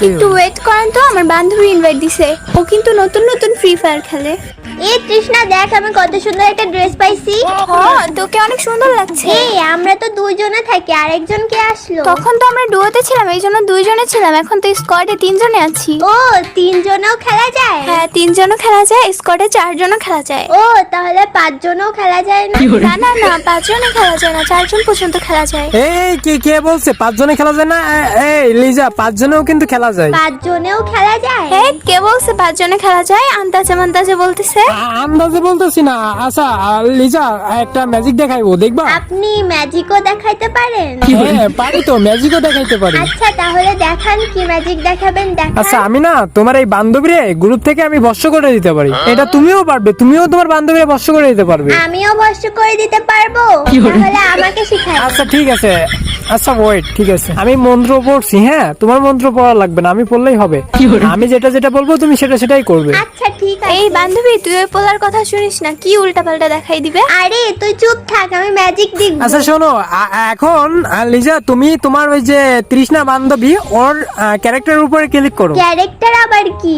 একটু ওয়েট করেন তো, আমার বান্ধবী ইনভাইট দিছে, ও কিন্তু নতুন নতুন ফ্রি ফায়ার খেলে। এই তৃষ্ণা দেখ আমি কত সুন্দর একটা ড্রেস পাইছি। হ্যাঁ, তোকে অনেক সুন্দর লাগছে। এই আমরা তো দুইজনে থাকি, আরেকজন কে আসলো? তখন তো আমরা ডুয়োতে ছিলাম, এই জন্য দুইজনে ছিলাম, এখন তো স্কোয়াডে তিনজনে আছি। ও তিনজনেও খেলা যায়? হ্যাঁ, তিনজনও খেলা যায়, স্কোয়াডে চারজনও খেলা যায়। ও তাহলে পাঁচজনও খেলা যায় না? না না না, পাঁচজনে খেলা যায় না, চারজন পর্যন্ত খেলা যায়। এই কে কে বলছে পাঁচজনে খেলা যায় না? এই লিজা, পাঁচজনেও কিন্তু খেলা যায়। পাঁচজনেও খেলা যায়? এই কে বলছে পাঁচজনে খেলা যায়? আন্দাজে মান্দাজে বলতেছে। আন্দাজে বলতেছি না। আচ্ছা লিজা, একটা ম্যাজিক দেখাইবো, দেখবা? আপনি ম্যাজিকও দেখাইতে পারেন? হ্যাঁ পারি তো, ম্যাজিকও দেখাইতে পারি। আচ্ছা তাহলে দেখান, কি ম্যাজিক দেখাবেন আচ্ছা দেখান। আমি না তোমার এই বান্ধবীরে গ্রুপ থেকে আমি ভস্য করে দিতে পারি। এটা তুমিও পারবে, তুমিও তোমার বান্ধবীরে ভস্য করে দিতে পারবে। আমিও ভস্ম করে দিতে পারবো? তাহলে আমাকে শিখাই। আচ্ছা ঠিক আছে। আচ্ছা ওয়েট, ঠিক আছে, আমি মন্ত্র পড়ছি। হ্যাঁ, তোমার মন্ত্র পড়া লাগবে না, আমি পড়লেই হবে। আমি যেটা যেটা বলবো তুমি সেটা সেটাই করবে। আচ্ছা ঠিক আছে। এই বান্ধবী, তুই ওই পোলার কথা শুনিস না, কি উল্টা পাল্টা দেখাই দিবে। আরে তুই চুপ থাক, আমি ম্যাজিক দেখব। আচ্ছা শোনো, এখন লিজা তুমি তোমার ওই যে তৃষ্ণা বান্ধবী, ওর ক্যারেক্টারের উপরে ক্লিক করো। ক্যারেক্টার আবার কি?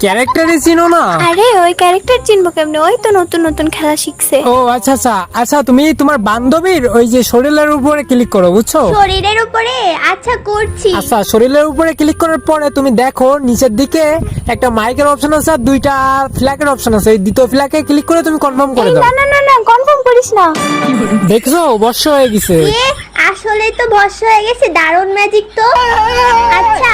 ক্যারেক্টারই চিনো না? আরে ওই ক্যারেক্টার চিনবো কেমনে, ওই তো নতুন নতুন খেলা শিখছে। ও আচ্ছা আচ্ছা আচ্ছা, তুমি তোমার বান্ধবীর ওই যে শরীরের উপরে ক্লিক করো, বুঝছো? শরীরের উপরে? আচ্ছা করছি। আচ্ছা শরীরের উপরে ক্লিক করার পরে তুমি দেখো নিচের দিকে একটা মাইকের অপশন আছে আর দুইটা ফ্ল্যাগের অপশন আছে। এই দ্বিতীয় ফ্ল্যাগে ক্লিক করে তুমি কনফার্ম করে এই দাও। না না না না, কনফার্ম করিস না। দেখছো বর্ষ হয়ে গেছে। আসলে তো ভস্ম হয়ে গেছে, দারুণ ম্যাজিক তো। আচ্ছা